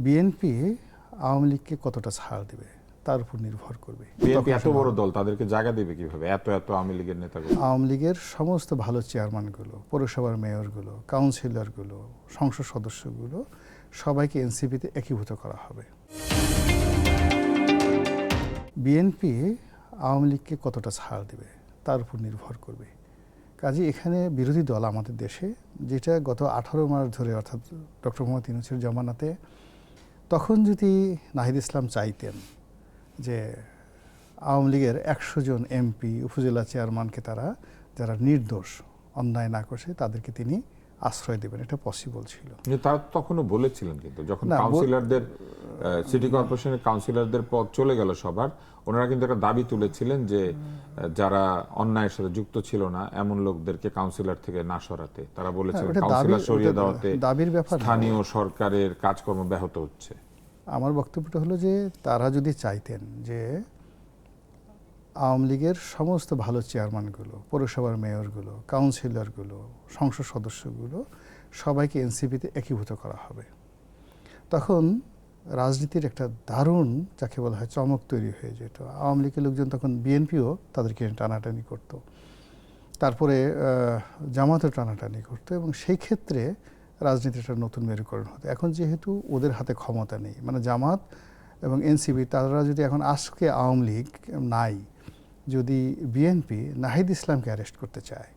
BNP Awami লীগকে কতটা ছাড় দেবে তার উপর নির্ভর করবে। বিএনপি এত বড় দল, তাদেরকে জায়গা দেবে কিভাবে এত এত আওয়ামী লীগের নেতাগুলো? আওয়ামী লীগের সমস্ত ভালো চেয়ারম্যানগুলো, পৌরসভার মেয়রগুলো, কাউন্সিলরগুলো, সংসদ সদস্যগুলো সবাইকে এনসিপিতে একীভূত করা হবে। বিএনপি আওয়ামী লীগকে কতটা ছাড় দেবে তার উপর নির্ভর করবে। কাজে এখানে বিরোধী দল আমাদের দেশে, যেটা গত 18 মাস ধরে, অর্থাৎ ডক্টর মোহাম্মদ ইউনূসের জমানাতে, তখন যদি নাহিদ ইসলাম চাইতেন যে আওয়ামী লীগের 100 জন এমপি, উপজেলা চেয়ারম্যানকে তারা যারা নির্দোষ, অন্যায় না করছে তাদেরকে তিনি আশ্রয় দেবেন, এটা পসিবল ছিল। তারা তখনও বলেছিলেন, কিন্তু যখন কাউন্সিলরদের, সিটি কর্পোরেশনের কাউন্সিলরদের পদ চলে গেল সবার, ওনারা কিন্তু একটা দাবি তুলেছিলেন যে যারা অন্যায়ের সাথে যুক্ত ছিল না এমন লোকদেরকে কাউন্সিলর থেকে না সরাতে। তারা বলেছিলেন কাউন্সিলর সরিয়ে দেওয়াতে দাবির ব্যাপার, স্থানীয় সরকারের কাজকর্ম ব্যাহত হচ্ছে। আমার বক্তব্যটা হলো যে তারা যদি চাইতেন যে আওয়ামী লীগের সমস্ত ভালো চেয়ারম্যানগুলো, পৌরসভার মেয়রগুলো, কাউন্সিলরগুলো, সংসদ সদস্যগুলো সবাইকে এনসিপিতে একীভূত করা হবে, তখন রাজনীতির একটা দারুণ, যাকে বলা হয়, চমক তৈরি হয়ে যেত। আওয়ামী লীগের লোকজন তখন বিএনপিও তাদেরকে টানাটানি করত, তারপরে জামাতও টানাটানি করত, এবং সেই ক্ষেত্রে রাজনীতিটা নতুন মেরুকরণ হতো। এখন যেহেতু ওদের হাতে ক্ষমতা নেই, মানে জামাত এবং এনসিপি, তারা যদি এখন আজকে আওয়ামী লীগ নাই, যদি বিএনপি নাহিদ ইসলামকে অ্যারেস্ট করতে চায়,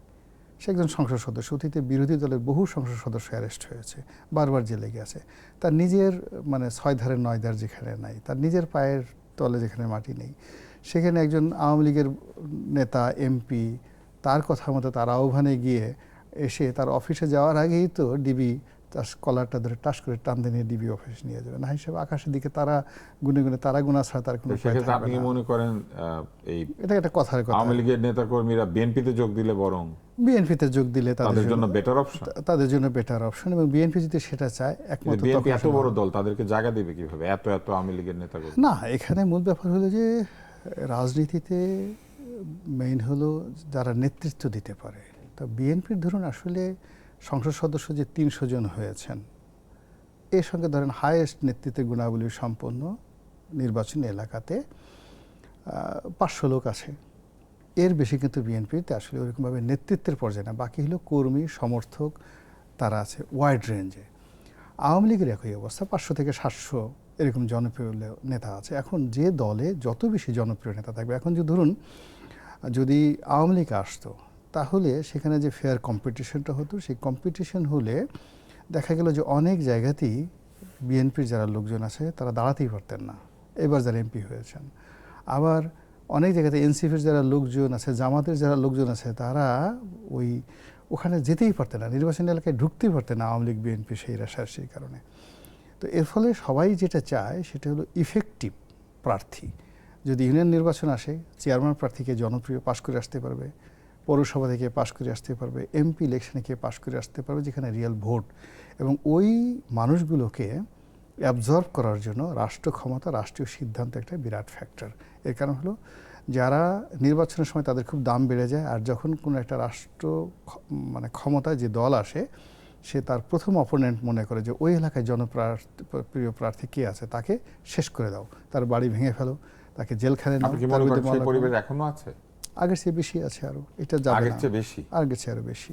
সে একজন সংসদ সদস্য, অতীতে বিরোধী দলের বহু সংসদ সদস্য অ্যারেস্ট হয়েছে, বারবার জেলে গেছে, তার নিজের মানে 6 ধারের 9 ধার যেখানে নাই, তার নিজের পায়ের তলে যেখানে মাটি নেই, সেখানে একজন আওয়ামী লীগের নেতা, এমপি, তার কথা মতো তার আহ্বানে গিয়ে এসে তার অফিসে যাওয়ার আগেই তো ডিবি তার কলারটা ধরে টাস করে টান দিয়ে ডিবি অফিস নিয়ে যাবে না, হিসেবে আকাশের দিকে তারা গুনে গুনে, তারা গুনা ছাড়া তার কোনো উপায় থাকবে না। আপনি মনে করেন এটা একটা কথার কথা, আওয়ামী লীগের নেতাকর্মীরা বিএনপিতে যোগ দিলে, বরং বিএনপিতে যোগ দিলে তাদের জন্য বেটার অপশন, তাদের জন্য বেটার অপশন, এবং বিএনপি যদি সেটা চায়, একমাত্র বিএনপি এত বড় দল, তাদেরকে জায়গা দেবে কিভাবে এত এত আওয়ামী লীগের নেতাকর্মী? না, এখানে মূল ব্যাপার হলো যে রাজনীতিতে মেইন হলো যারা নেতৃত্ব দিতে পারে। তা বিএনপির ধরুন আসলে সংসদ সদস্য যে 300 জন হয়েছেন, এর সঙ্গে ধরেন হাইয়েস্ট নেতৃত্বের গুণাবলী সম্পন্ন নির্বাচনী এলাকাতে 500 লোক আছে। এর বেশি কিন্তু বিএনপিতে আসলে ওরকমভাবে নেতৃত্বের পর্যায়ে না, বাকি হলো কর্মী, সমর্থক, তারা আছে ওয়াইড রেঞ্জে। আওয়ামী লীগের একই অবস্থা, 500 থেকে 700 এরকম জনপ্রিয় নেতা আছে। এখন যে দলে যত বেশি জনপ্রিয় নেতা থাকবে, এখন যে ধরুন যদি আওয়ামী লীগ আসতো, তাহলে সেখানে যে ফেয়ার কম্পিটিশনটা হতো, সেই কম্পিটিশন হলে দেখা গেল যে অনেক জায়গাতেই বিএনপির যারা লোকজন আছে তারা দাঁড়াতেই পারতেন না, এবার যারা এমপি হয়েছেন। আবার অনেক জায়গাতে এনসিপির যারা লোকজন আছে, জামাতের যারা লোকজন আছে, তারা ওখানে যেতেই পারতেন না, নির্বাচনী এলাকায় ঢুকতেই পারতেন না, আওয়ামী লীগ বিএনপি সেই রাশার সেই কারণে। তো এর ফলে সবাই যেটা চায় সেটা হলো ইফেক্টিভ প্রার্থী। যদি ইউনিয়ন নির্বাচন আসে, চেয়ারম্যান প্রার্থীকে জনপ্রিয় পাশ করে আসতে পারবে, পৌরসভা থেকে পাশ করে আসতে পারবে, এমপি ইলেকশনে কে পাশ করে আসতে পারবে, যেখানে রিয়েল ভোট, এবং ওই মানুষগুলোকে অ্যাবজর্ব করার জন্য রাষ্ট্র ক্ষমতা, রাষ্ট্রীয় সিদ্ধান্ত একটা বিরাট ফ্যাক্টর। এর কারণ হলো যারা নির্বাচনের সময় তাদের খুব দাম বেড়ে যায়, আর যখন কোনো একটা রাষ্ট্র মানে ক্ষমতায় যে দল আসে, সে তার প্রথম অপোনেন্ট মনে করে যে ওই এলাকায় জনপ্রিয় প্রার্থী কে আছে, তাকে শেষ করে দাও, তার বাড়ি ভেঙে ফেলো, তাকে জেলখানে নাও। পরিবেশ এখনো আছে, আগের চেয়ে বেশি আছে, আরো এটা যাবে না, আগের চেয়ে বেশি। আগের চেয়ে আরো বেশি।